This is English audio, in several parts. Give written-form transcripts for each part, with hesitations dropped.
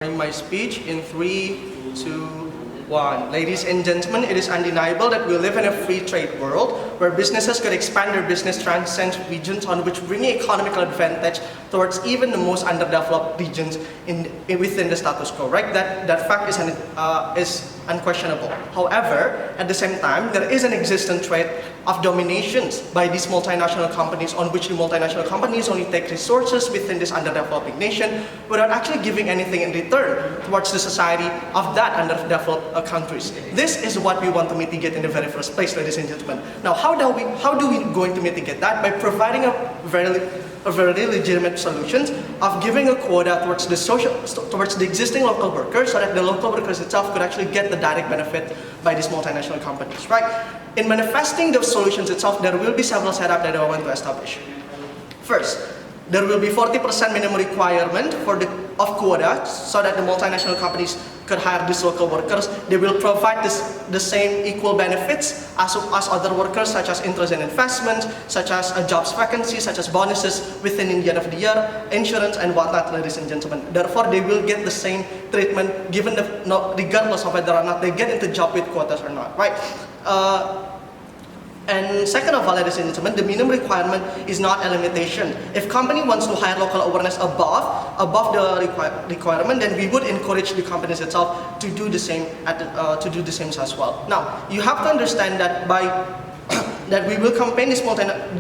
My speech in 3, 2, 1. Ladies and gentlemen, it is undeniable that we live in a free trade world where businesses could expand their business transcend regions on which bringing economical advantage towards even the most underdeveloped regions within the status quo. Right? That fact is unquestionable. However, at the same time, there is an existent threat of dominations by these multinational companies on which the multinational companies only take resources within this underdeveloping nation without actually giving anything in return towards the society of that underdeveloped countries. This is what we want to mitigate in the very first place, ladies and gentlemen. Now, how do we going to mitigate that? By providing a very legitimate solutions of giving a quota towards the existing local workers so that the local workers itself could actually get the direct benefit by these multinational companies, right? In manifesting those solutions itself, there will be several setups that I want to establish. First, there will be 40% minimum requirement of quota so that the multinational companies could hire these local workers. They will provide the same equal benefits as other workers, such as interest and investment, such as jobs vacancies, such as bonuses within the end of the year, insurance and whatnot, ladies and gentlemen. Therefore, they will get the same treatment given regardless of whether or not they get into job with quotas or not, right? And second of all, ladies and gentlemen, the minimum requirement is not a limitation. If company wants to hire local awareness above the requirement, then we would encourage the companies itself to do the same as well. Now, you have to understand that that we will campaign this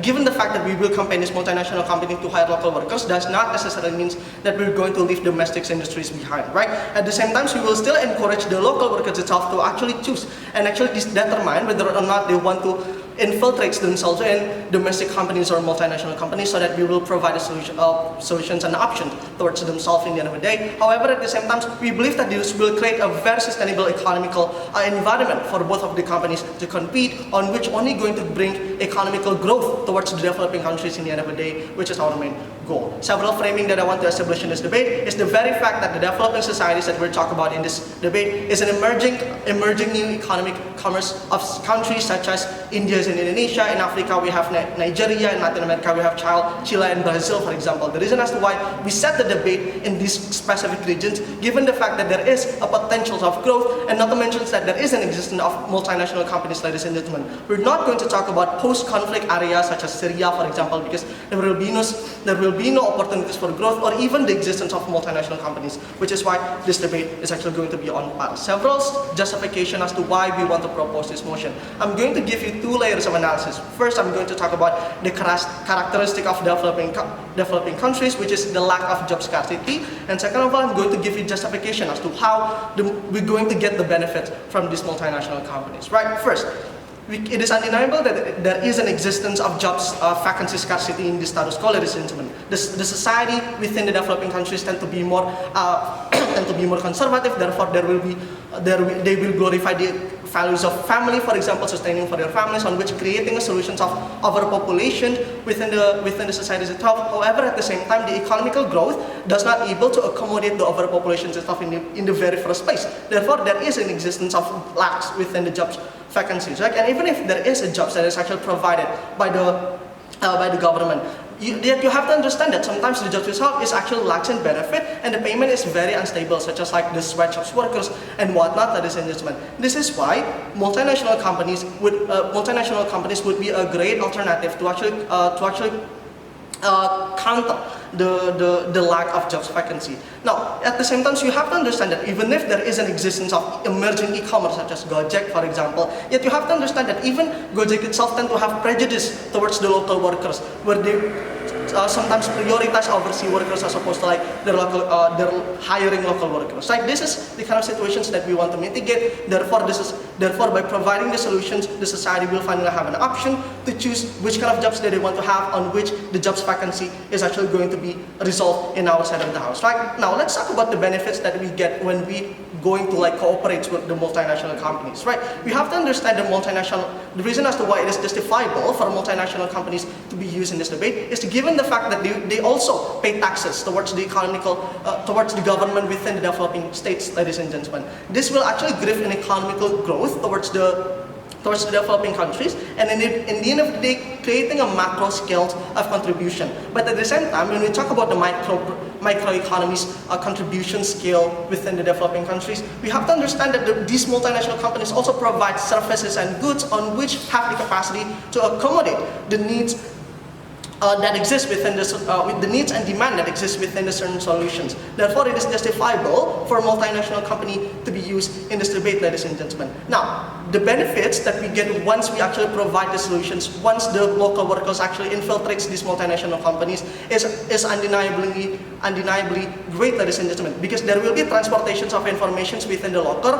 given the fact that we will campaign this multinational company to hire local workers does not necessarily mean that we're going to leave domestic industries behind, right? At the same time, we will still encourage the local workers itself to actually choose and actually determine whether or not they want to infiltrate themselves in domestic companies or multinational companies so that we will provide a solutions and options towards themselves in the end of the day. However, at the same time, we believe that this will create a very sustainable economical environment for both of the companies to compete on which only going to bring economical growth towards the developing countries in the end of the day, which is our main goal. Several framing that I want to establish in this debate is the very fact that the developing societies that we're talking about in this debate is an emerging new economic commerce of countries such as India and Indonesia. In Africa, we have Nigeria. In Latin America, we have Chile and Brazil, for example. The reason as to why we set the debate in these specific regions, given the fact that there is a potential of growth, and not to mention that there is an existence of multinational companies, ladies and gentlemen. We're not going to talk about post-conflict areas such as Syria, for example, because there will be no opportunities for growth or even the existence of multinational companies, which is why this debate is actually going to be on par. Several justifications as to why we want to propose this motion. I'm going to give you two layers of analysis. First, I'm going to talk about the characteristic of developing countries, which is the lack of job scarcity. And second of all, I'm going to give you justification as to how we're going to get the benefit from these multinational companies. Right? First, it is undeniable that there is an existence of jobs vacancy scarcity in the status quo, ladies and gentlemen. The society within the developing countries tend to be more conservative. Therefore, they will glorify the values of family, for example, sustaining for their families, on which creating a solutions of overpopulation within the societies itself. However, at the same time, the economical growth does not able to accommodate the overpopulation itself in the very first place. Therefore, there is an existence of lacks within the jobs vacancies, right? And even if there is a job that is actually provided by the government, you have to understand that sometimes the job itself is actually lacks in benefit and the payment is very unstable, such as like the sweatshops workers and whatnot, ladies and gentlemen. This is why multinational companies would be a great alternative to actually counter the lack of jobs vacancy. Now, at the same time, you have to understand that even if there is an existence of emerging e-commerce such as Gojek, for example, yet you have to understand that even Gojek itself tend to have prejudice towards the local workers, where they sometimes prioritize overseas workers as opposed to like they're hiring local workers. Right? This is the kind of situations that we want to mitigate. Therefore, by providing the solutions, the society will finally have an option to choose which kind of jobs that they want to have, on which the jobs vacancy is actually going to be resolved in our side of the house. Right? Now, let's talk about the benefits that we get when we going to like cooperate with the multinational companies, right? We have to understand the reason as to why it is justifiable for multinational companies to be used in this debate is given the fact that they also pay taxes towards the towards the government within the developing states, ladies and gentlemen. This will actually give an economical growth towards the developing countries, and in the end of the day, creating a macro scale of contribution. But at the same time, when we talk about the micro microeconomies contribution scale within the developing countries, we have to understand that these multinational companies also provide services and goods on which have the capacity to accommodate the needs that exist within with the needs and demand that exist within the certain solutions. Therefore, it is justifiable for a multinational company to be used in this debate, ladies and gentlemen. Now, the benefits that we get once we actually provide the solutions, once the local workers actually infiltrates these multinational companies, is undeniably great, ladies and gentlemen, because there will be transportations of information within the worker,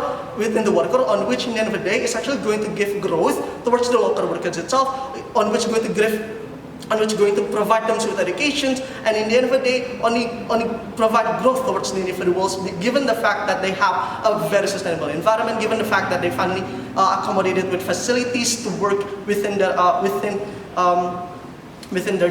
on which in the end of the day is actually going to give growth towards the local workers itself, on which going to provide them with education, and in the end of the day, only provide growth towards the individuals, given the fact that they have a very sustainable environment, given the fact that they finally accommodated with facilities to work within their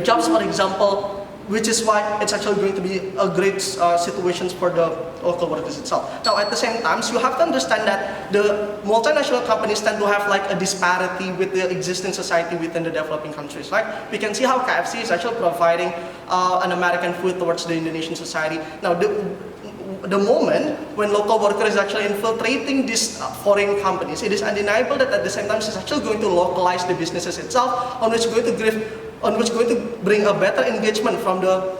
jobs, for example, which is why it's actually going to be a great situation for the local workers itself. Now, at the same time, so you have to understand that the multinational companies tend to have like a disparity with the existing society within the developing countries. Right? We can see how KFC is actually providing an American food towards the Indonesian society. Now, the moment when local workers is actually infiltrating these foreign companies, it is undeniable that at the same time it's actually going to localize the businesses itself, on which going to bring a better engagement from the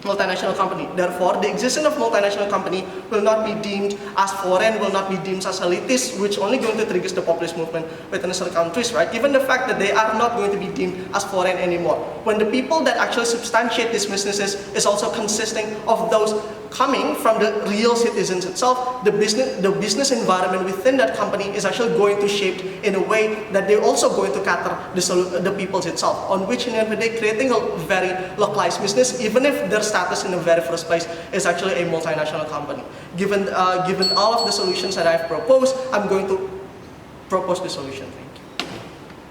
multinational company. Therefore, the existence of multinational company will not be deemed as foreign, will not be deemed as elitist, which only going to trigger the populist movement within certain countries, right? Given the fact that they are not going to be deemed as foreign anymore. When the people that actually substantiate these businesses is also consisting of those coming from the real citizens itself, the business environment within that company is actually going to shape in a way that they're also going to cater the peoples itself, on which in the end of the day creating a very localized business, even if their status in the very first place is actually a multinational company. Given all of the solutions that I've proposed, I'm going to propose the solution. Thank you.